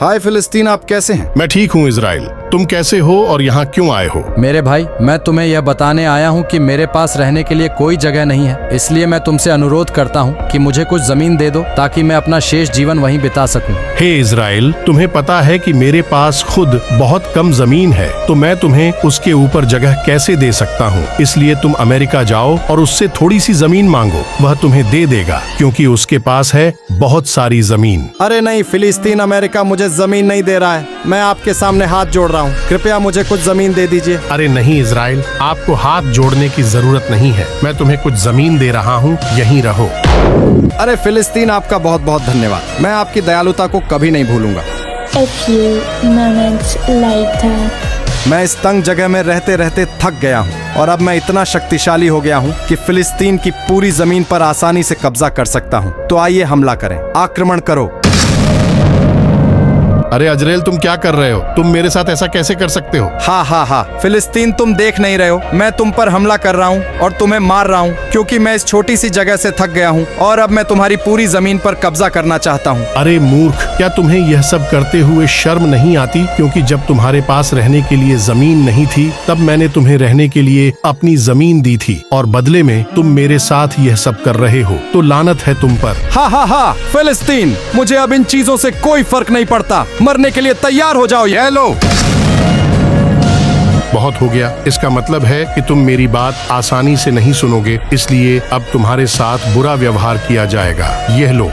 हाय फिलिस्तीन, आप कैसे हैं? मैं ठीक हूँ इजराइल, तुम कैसे हो और यहाँ क्यों आए हो? मेरे भाई, मैं तुम्हें यह बताने आया हूँ कि मेरे पास रहने के लिए कोई जगह नहीं है, इसलिए मैं तुमसे अनुरोध करता हूँ कि मुझे कुछ जमीन दे दो ताकि मैं अपना शेष जीवन वहीं बिता सकूँ। हे इजराइल, तुम्हें पता है कि मेरे पास खुद बहुत कम जमीन है, तो मैं तुम्हें उसके ऊपर जगह कैसे दे सकता हूँ? इसलिए तुम अमेरिका जाओ और उससे थोड़ी सी जमीन मांगो, वह तुम्हें दे देगा क्योंकि उसके पास है बहुत सारी जमीन। अरे नहीं फिलिस्तीन, अमेरिका मुझे जमीन नहीं दे रहा है। मैं आपके सामने हाथ जोड़ रहा हूँ, कृपया मुझे कुछ जमीन दे दीजिए। अरे नहीं इजराइल, आपको हाथ जोड़ने की जरूरत नहीं है, मैं तुम्हें कुछ जमीन दे रहा हूँ, यहीं रहो। अरे फिलिस्तीन, आपका बहुत बहुत धन्यवाद, मैं आपकी दयालुता को कभी नहीं भूलूंगा। A few moments later. मैं इस तंग जगह में रहते रहते थक गया हूँ और अब मैं इतना शक्तिशाली हो गया हूँ कि फिलिस्तीन की पूरी जमीन पर आसानी से कब्जा कर सकता हूँ। तो आइए हमला करें, आक्रमण करो। अरे अजरेल, तुम क्या कर रहे हो? तुम मेरे साथ ऐसा कैसे कर सकते हो? हाँ, फिलिस्तीन, तुम देख नहीं रहे हो, मैं तुम पर हमला कर रहा हूँ और तुम्हें मार रहा हूँ क्योंकि मैं इस छोटी सी जगह से थक गया हूँ और अब मैं तुम्हारी पूरी जमीन पर कब्जा करना चाहता हूँ। अरे मूर्ख, क्या तुम्हें यह सब करते हुए शर्म नहीं आती? क्योंकि जब तुम्हारे पास रहने के लिए जमीन नहीं थी, तब मैंने तुम्हें रहने के लिए अपनी जमीन दी थी और बदले में तुम मेरे साथ यह सब कर रहे हो, तो लानत है तुम पर। हाँ, फिलिस्तीन, मुझे अब इन चीजों से कोई फर्क नहीं पड़ता, मरने के लिए तैयार हो जाओ। ये लो। बहुत हो गया, इसका मतलब है कि तुम मेरी बात आसानी से नहीं सुनोगे, इसलिए अब तुम्हारे साथ बुरा व्यवहार किया जाएगा। यह लो।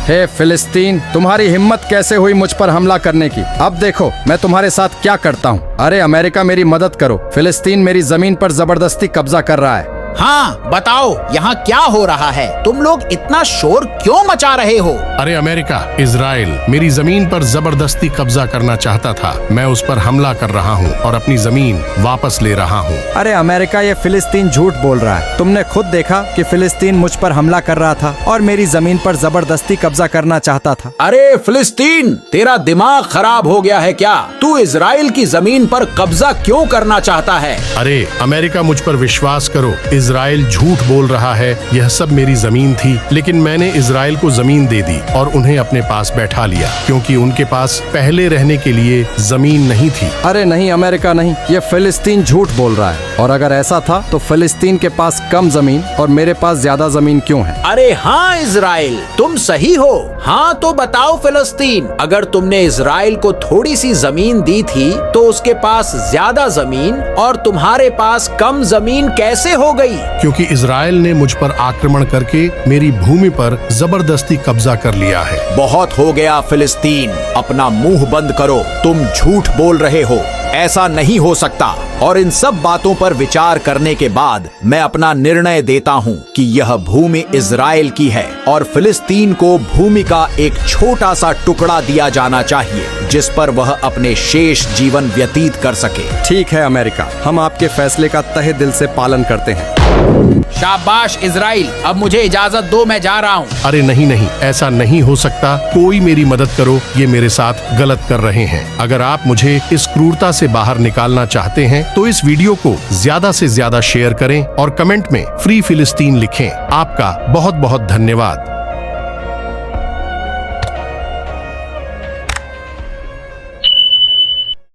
हे फिलिस्तीन, तुम्हारी हिम्मत कैसे हुई मुझ पर हमला करने की? अब देखो मैं तुम्हारे साथ क्या करता हूँ। अरे अमेरिका, मेरी मदद करो, फिलिस्तीन मेरी जमीन पर जबरदस्ती कब्जा कर रहा है। हाँ बताओ, यहाँ क्या हो रहा है? तुम लोग इतना शोर क्यों मचा रहे हो? अरे अमेरिका, इजराइल मेरी जमीन पर जबरदस्ती कब्जा करना चाहता था, मैं उस पर हमला कर रहा हूँ और अपनी जमीन वापस ले रहा हूँ। अरे अमेरिका, ये फिलिस्तीन झूठ बोल रहा है। तुमने खुद देखा कि फिलिस्तीन मुझ पर हमला कर रहा था और मेरी जमीन पर जबरदस्ती कब्जा करना चाहता था। अरे फिलिस्तीन, तेरा दिमाग खराब हो गया है क्या? तू इजराइल की जमीन पर कब्जा क्यों करना चाहता है? अरे अमेरिका, मुझ पर विश्वास करो, इजराइल झूठ बोल रहा है। यह सब मेरी जमीन थी, लेकिन मैंने इजराइल को जमीन दे दी और उन्हें अपने पास बैठा लिया क्योंकि उनके पास पहले रहने के लिए जमीन नहीं थी। अरे नहीं अमेरिका, नहीं, ये फिलिस्तीन झूठ बोल रहा है। और अगर ऐसा था तो फिलिस्तीन के पास कम जमीन और मेरे पास ज्यादा जमीन क्यों है? अरे हाँ इजराइल, तुम सही हो। हाँ तो बताओ फिलिस्तीन, अगर तुमने इजराइल को थोड़ी सी जमीन दी थी तो उसके पास ज्यादा जमीन और तुम्हारे पास कम जमीन कैसे हो गई? क्योंकि इजराइल ने मुझ पर आक्रमण करके मेरी भूमि पर जबरदस्ती कब्जा कर लिया है। बहुत हो गया फिलिस्तीन, अपना मुंह बंद करो, तुम झूठ बोल रहे हो, ऐसा नहीं हो सकता। और इन सब बातों पर विचार करने के बाद मैं अपना निर्णय देता हूँ कि यह भूमि इजराइल की है और फिलिस्तीन को भूमि का एक छोटा सा टुकड़ा दिया जाना चाहिए जिस पर वह अपने शेष जीवन व्यतीत कर सके। ठीक है अमेरिका, हम आपके फैसले का तहे दिल से पालन करते हैं। शाबाश इजराइल, अब मुझे इजाजत दो, मैं जा रहा हूँ। अरे नहीं, ऐसा नहीं हो सकता, कोई मेरी मदद करो, ये मेरे साथ गलत कर रहे हैं। अगर आप मुझे इस क्रूरता से बाहर निकालना चाहते हैं तो इस वीडियो को ज्यादा से ज्यादा शेयर करें और कमेंट में फ्री फिलिस्तीन लिखें। आपका बहुत बहुत धन्यवाद।